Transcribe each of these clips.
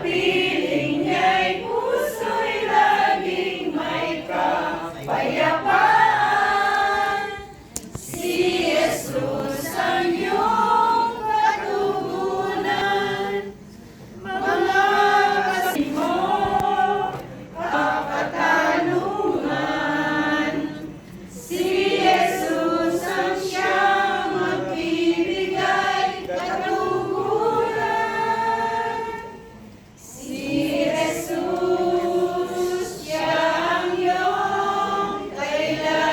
piling niya'y puso'y laging may kapayapaan. Si Jesus ang iyong katugunan. Mga kasing mo, kapatanungan. Si Jesus ang siyang magbibigay katugunan. Si Jesus, siya ang iyong kailangan.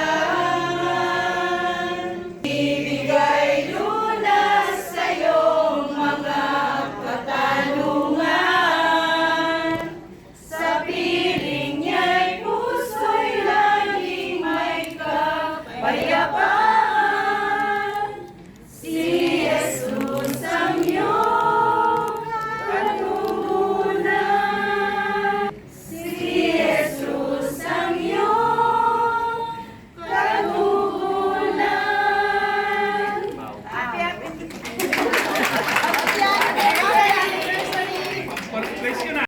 Ibigay lunas sa iyong mga katanungan. Sa piling niya'y puso'y laging may kapayapaan.